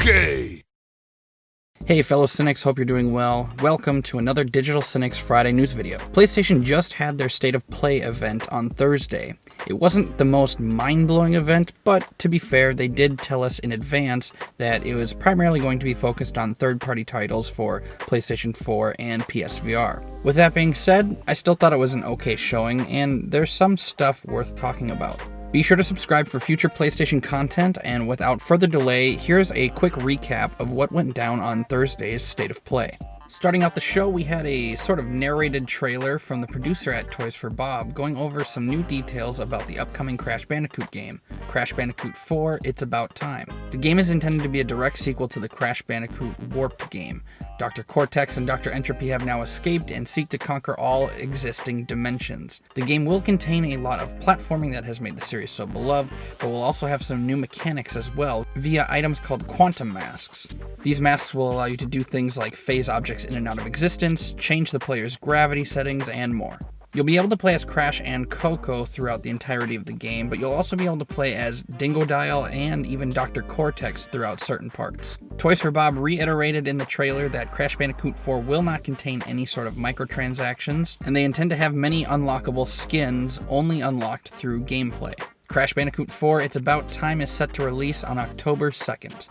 Okay. Hey fellow cynics, hope you're doing well. Welcome to another Digital Cynics Friday news video. PlayStation just had their State of Play event on Thursday. It wasn't the most mind-blowing event, but to be fair, they did tell us in advance that it was primarily going to be focused on third-party titles for PlayStation 4 and PSVR. With that being said, I still thought it was an okay showing, and there's some stuff worth talking about. Be sure to subscribe for future PlayStation content, and without further delay, here's a quick recap of what went down on Thursday's State of Play. Starting out the show, we had a sort of narrated trailer from the producer at Toys for Bob going over some new details about the upcoming Crash Bandicoot game, Crash Bandicoot 4: It's About Time. The game is intended to be a direct sequel to the Crash Bandicoot Warped game. Dr. Cortex and Dr. Entropy have now escaped and seek to conquer all existing dimensions. The game will contain a lot of platforming that has made the series so beloved, but will also have some new mechanics as well, via items called quantum masks. These masks will allow you to do things like phase objects in and out of existence, change the player's gravity settings, and more. You'll be able to play as Crash and Coco throughout the entirety of the game, but you'll also be able to play as Dingodile and even Dr. Cortex throughout certain parts. Toys for Bob reiterated in the trailer that Crash Bandicoot 4 will not contain any sort of microtransactions, and they intend to have many unlockable skins only unlocked through gameplay. Crash Bandicoot 4: It's About Time is set to release on October 2nd.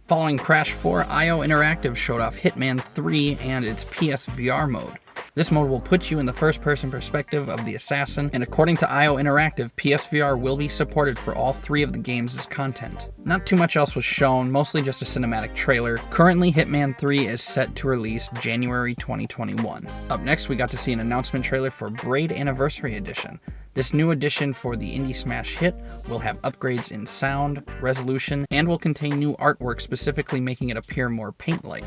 Following Crash 4, IO Interactive showed off Hitman 3 and its PSVR mode. This mode will put you in the first-person perspective of the assassin, and according to IO Interactive, PSVR will be supported for all three of the games' content. Not too much else was shown, mostly just a cinematic trailer. Currently, Hitman 3 is set to release January 2021. Up next, we got to see an announcement trailer for Braid Anniversary Edition. This new edition for the indie smash hit will have upgrades in sound, resolution, and will contain new artwork specifically making it appear more paint-like.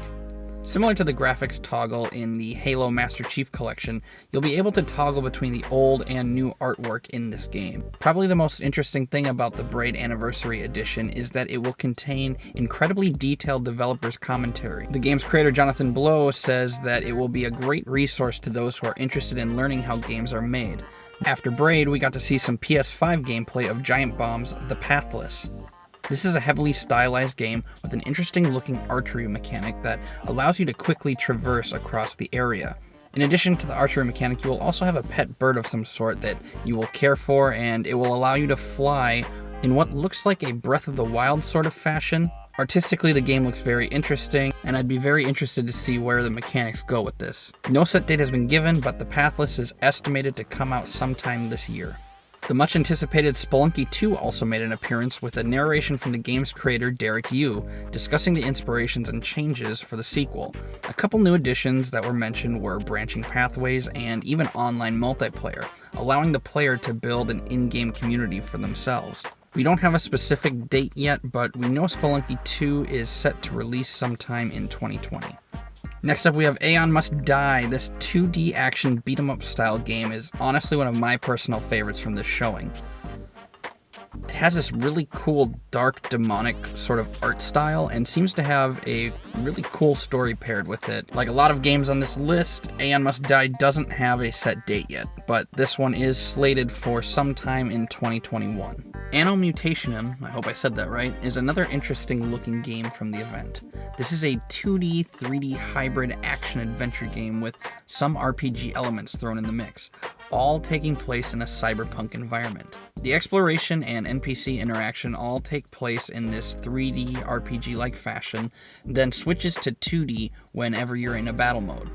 Similar to the graphics toggle in the Halo Master Chief Collection, you'll be able to toggle between the old and new artwork in this game. Probably the most interesting thing about the Braid Anniversary Edition is that it will contain incredibly detailed developer's commentary. The game's creator Jonathan Blow says that it will be a great resource to those who are interested in learning how games are made. After Braid, we got to see some PS5 gameplay of Giant Bomb's The Pathless. This is a heavily stylized game with an interesting looking archery mechanic that allows you to quickly traverse across the area. In addition to the archery mechanic, you will also have a pet bird of some sort that you will care for, and it will allow you to fly in what looks like a Breath of the Wild sort of fashion. Artistically, the game looks very interesting, and I'd be very interested to see where the mechanics go with this. No set date has been given, but The Pathless is estimated to come out sometime this year. The much-anticipated Spelunky 2 also made an appearance with a narration from the game's creator Derek Yu, discussing the inspirations and changes for the sequel. A couple new additions that were mentioned were branching pathways and even online multiplayer, allowing the player to build an in-game community for themselves. We don't have a specific date yet, but we know Spelunky 2 is set to release sometime in 2020. Next up, we have Aeon Must Die. This 2D action beat-em-up style game is honestly one of my personal favorites from this showing. It has this really cool, dark, demonic sort of art style and seems to have a really cool story paired with it. Like a lot of games on this list, Aeon Must Die doesn't have a set date yet, but this one is slated for sometime in 2021. Anno Mutationum, I hope I said that right, is another interesting looking game from the event. This is a 2D, 3D hybrid action-adventure game with some RPG elements thrown in the mix, all taking place in a cyberpunk environment. The exploration and NPC interaction all take place in this 3D RPG-like fashion, then switches to 2D whenever you're in a battle mode.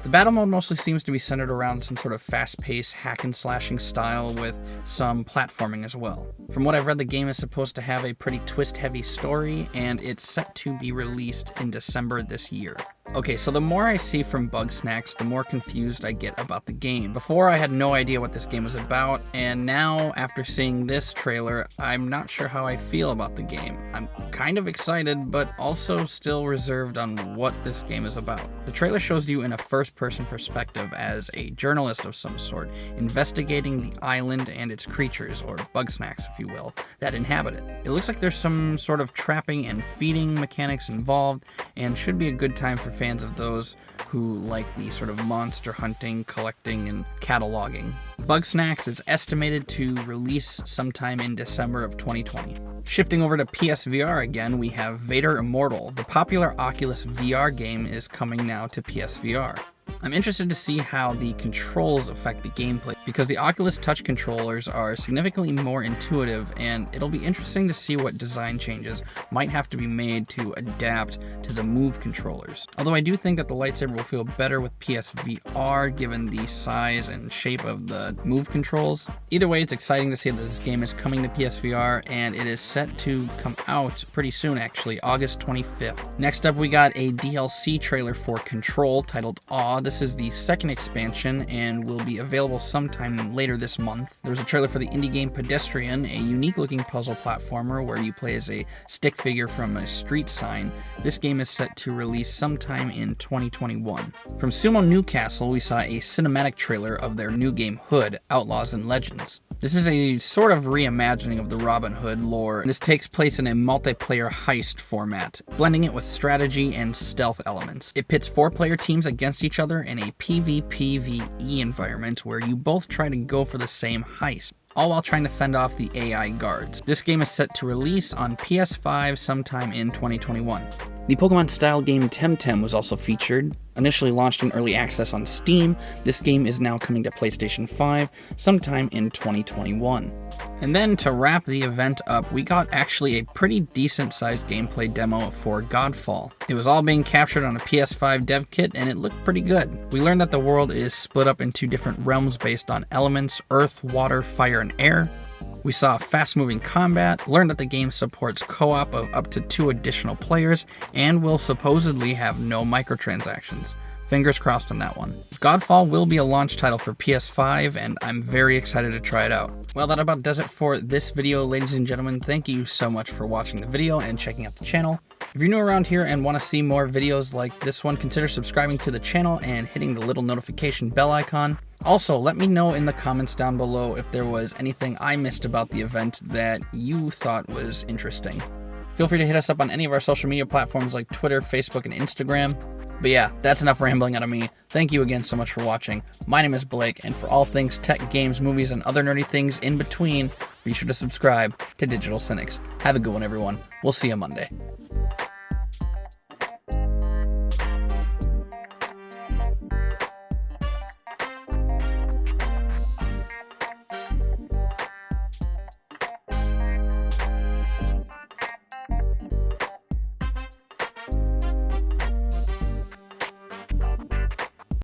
The battle mode mostly seems to be centered around some sort of fast-paced hack-and-slashing style with some platforming as well. From what I've read, the game is supposed to have a pretty twist-heavy story, and it's set to be released in December this year. Okay, so the more I see from Bugsnax, the more confused I get about the game. Before, I had no idea what this game was about, and now, after seeing this trailer, I'm not sure how I feel about the game. I'm kind of excited, but also still reserved on what this game is about. The trailer shows you in a first-person perspective as a journalist of some sort, investigating the island and its creatures, or Bugsnax if you will, that inhabit it. It looks like there's some sort of trapping and feeding mechanics involved, and should be a good time for fans of those who like the sort of monster hunting, collecting, and cataloging. Bugsnax is estimated to release sometime in December of 2020. Shifting over to PSVR again, we have Vader Immortal. The popular Oculus VR game is coming now to PSVR. I'm interested to see how the controls affect the gameplay, because the Oculus Touch controllers are significantly more intuitive, and it'll be interesting to see what design changes might have to be made to adapt to the Move controllers. Although I do think that the lightsaber will feel better with PSVR given the size and shape of the Move controls. Either way, it's exciting to see that this game is coming to PSVR, and it is set to come out pretty soon actually, August 25th. Next up, we got a DLC trailer for Control titled Awe. This is the second expansion and will be available sometime later this month. There was a trailer for the indie game Pedestrian, a unique looking puzzle platformer where you play as a stick figure from a street sign. This game is set to release sometime in 2021. From Sumo Newcastle, we saw a cinematic trailer of their new game Hood, Outlaws and Legends. This is a sort of reimagining of the Robin Hood lore. This takes place in a multiplayer heist format, blending it with strategy and stealth elements. It pits 4-player teams against each other in a PvPvE environment where you both try to go for the same heist, all while trying to fend off the AI guards. This game is set to release on PS5 sometime in 2021. The Pokemon-style game Temtem was also featured. Initially launched in early access on Steam, this game is now coming to PlayStation 5 sometime in 2021. And then to wrap the event up, we got actually a pretty decent-sized gameplay demo for Godfall. It was all being captured on a PS5 dev kit, and it looked pretty good. We learned that the world is split up into different realms based on elements: earth, water, fire, and air. We saw fast-moving combat, learned that the game supports co-op of up to 2 additional players, and will supposedly have no microtransactions. Fingers crossed on that one. Godfall will be a launch title for PS5, and I'm very excited to try it out. Well, that about does it for this video, ladies and gentlemen. Thank you so much for watching the video and checking out the channel. If you're new around here and want to see more videos like this one, consider subscribing to the channel and hitting the little notification bell icon. Also, let me know in the comments down below if there was anything I missed about the event that you thought was interesting. Feel free to hit us up on any of our social media platforms like Twitter, Facebook, and Instagram. But yeah, that's enough rambling out of me. Thank you again so much for watching. My name is Blake, and for all things tech, games, movies, and other nerdy things in between, be sure to subscribe to Digital Cynics. Have a good one, everyone. We'll see you Monday.